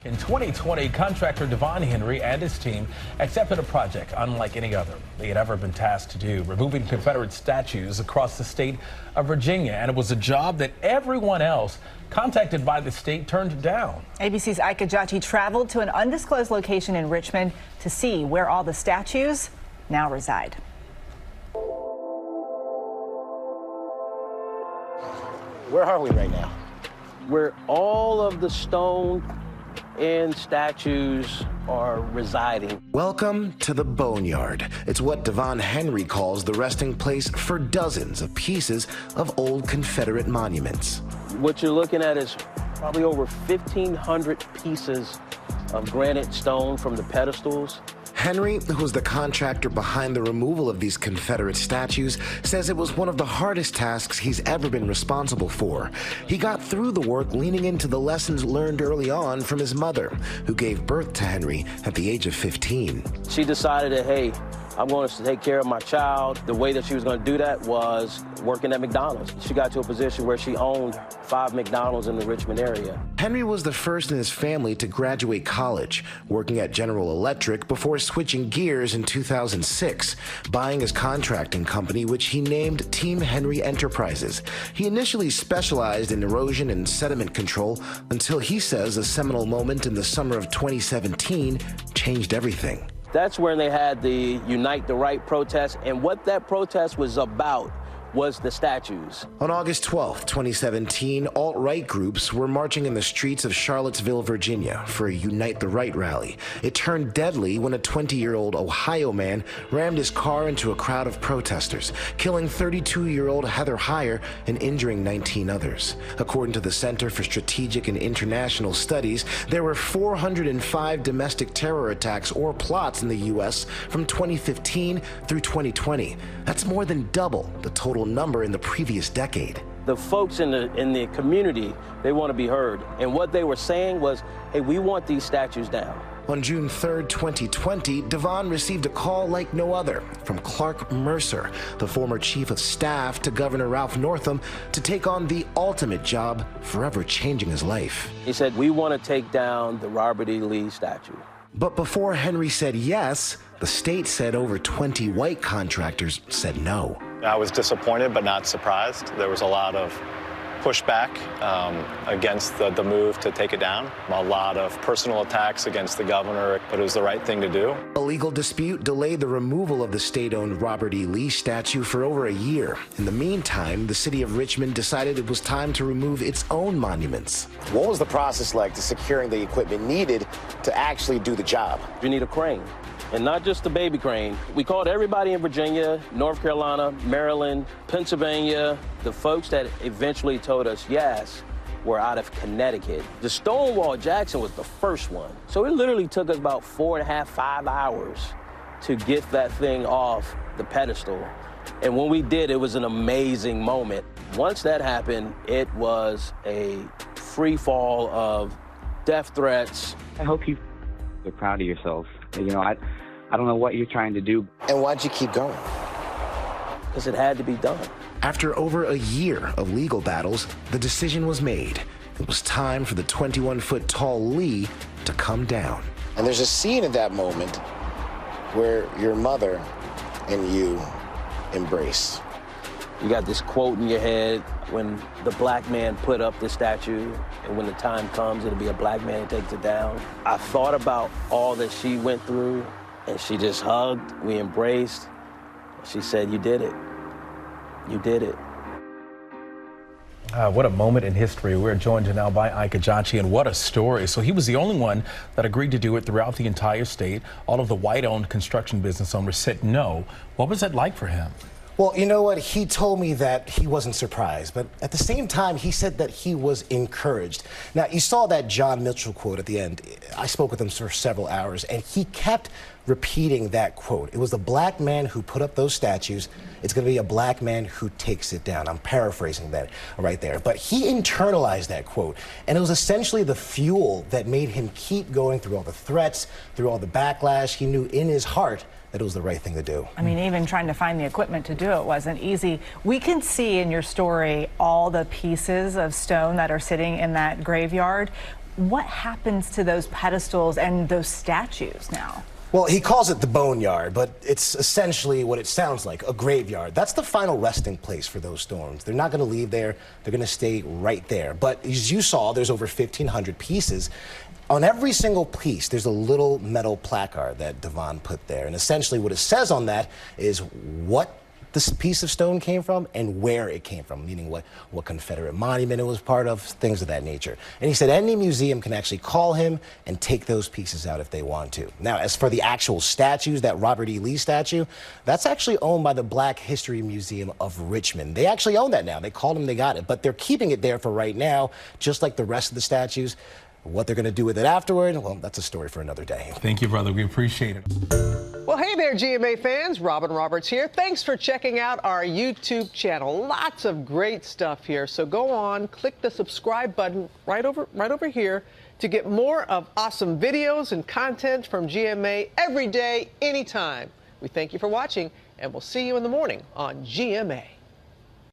In 2020, contractor Devon Henry and his team accepted a project unlike any other they had ever been tasked to do, removing Confederate statues across the state of Virginia. And it was a job that everyone else contacted by the state turned down. ABC's Ike Ejoichi traveled to an undisclosed location in Richmond to see where all the statues now reside. Where are we right now? Where all of the stone and statues are residing. Welcome to the Boneyard. It's what Devon Henry calls the resting place for dozens of pieces of old Confederate monuments. What you're looking at is probably over 1,500 pieces of granite stone from the pedestals. Henry, who was the contractor behind the removal of these Confederate statues, says it was one of the hardest tasks he's ever been responsible for. He got through the work leaning into the lessons learned early on from his mother, who gave birth to Henry at the age of 15. She decided that, hey, I'm going to take care of my child. The way that she was going to do that was working at McDonald's. She got to a position where she owned 5 McDonald's in the Richmond area. Henry was the first in his family to graduate college, working at General Electric before switching gears in 2006, buying his contracting company, which he named Team Henry Enterprises. He initially specialized in erosion and sediment control until he says a seminal moment in the summer of 2017 changed everything. That's when they had the Unite the Right protest, and what that protest was about was the statues. On August 12, 2017, alt-right groups were marching in the streets of Charlottesville, Virginia for a Unite the Right rally. It turned deadly when a 20-year-old Ohio man rammed his car into a crowd of protesters, killing 32-year-old Heather Heyer and injuring 19 others. According to the Center for Strategic and International Studies, there were 405 domestic terror attacks or plots in the U.S. from 2015 through 2020. That's more than double the total number in the previous decade. The folks in the community, they want to be heard. And what they were saying was, hey, we want these statues down. On June 3rd, 2020, Devon received a call like no other from Clark Mercer, the former chief of staff to Governor Ralph Northam, to take on the ultimate job, forever changing his life. He said, we want to take down the Robert E. Lee statue. But before Henry said yes, the state said over 20 white contractors said no. I was disappointed but not surprised. There was a lot of pushback against the move to take it down. A lot of personal attacks against the governor, but it was the right thing to do. A legal dispute delayed the removal of the state-owned Robert E. Lee statue for over a year. In the meantime, the city of Richmond decided it was time to remove its own monuments. What was the process like to securing the equipment needed to actually do the job? You need a crane. And not just the baby crane. We called everybody in Virginia, North Carolina, Maryland, Pennsylvania. The folks that eventually told us yes were out of Connecticut. The Stonewall Jackson was the first one. So it literally took us about 4.5, 5 hours to get that thing off the pedestal. And when we did, it was an amazing moment. Once that happened, it was a free fall of death threats. I hope you're proud of yourself. You know, I don't know what you're trying to do. And why'd you keep going? Because it had to be done. After over a year of legal battles, the decision was made. It was time for the 21-foot-tall Lee to come down. And there's a scene in that moment where your mother and you embrace. You got this quote in your head, when the black man put up the statue, and when the time comes, it'll be a black man who takes it down. I thought about all that she went through, and she just hugged, we embraced. She said, you did it. You did it. What a moment in history. We're joined now by Ike Ejoichi, and what a story. So he was the only one that agreed to do it throughout the entire state. All of the white-owned construction business owners said no. What was that like for him? Well, you know what? He told me that he wasn't surprised, but at the same time, he said that he was encouraged. Now, you saw that John Mitchell quote at the end. I spoke with him for several hours, and he kept repeating that quote. It was the black man who put up those statues. It's going to be a black man who takes it down. I'm paraphrasing that right there. But he internalized that quote, and it was essentially the fuel that made him keep going through all the threats, through all the backlash. He knew in his heart that it was the right thing to do. I mean, even trying to find the equipment to do it wasn't easy. We can see in your story all the pieces of stone that are sitting in that graveyard. What happens to those pedestals and those statues now? Well, he calls it the boneyard, but it's essentially what it sounds like, a graveyard. That's the final resting place for those stones. They're not going to leave there. They're going to stay right there. But as you saw, there's over 1,500 pieces. On every single piece, there's a little metal placard that Devon put there. And essentially what it says on that is what this piece of stone came from and where it came from, meaning what Confederate monument it was part of, things of that nature. And he said any museum can actually call him and take those pieces out if they want to. Now, as for the actual statues, that Robert E. Lee statue, that's actually owned by the Black History Museum of Richmond. They actually own that now. They called him, they got it, but they're keeping it there for right now, just like the rest of the statues. What they're going to do with it afterward, well, that's a story for another day. Thank you, brother. We appreciate it. Well, hey there, GMA fans. Robin Roberts here. Thanks for checking out our YouTube channel. Lots of great stuff here. So go on, click the subscribe button right over here to get more of awesome videos and content from GMA every day, anytime. We thank you for watching, and we'll see you in the morning on GMA.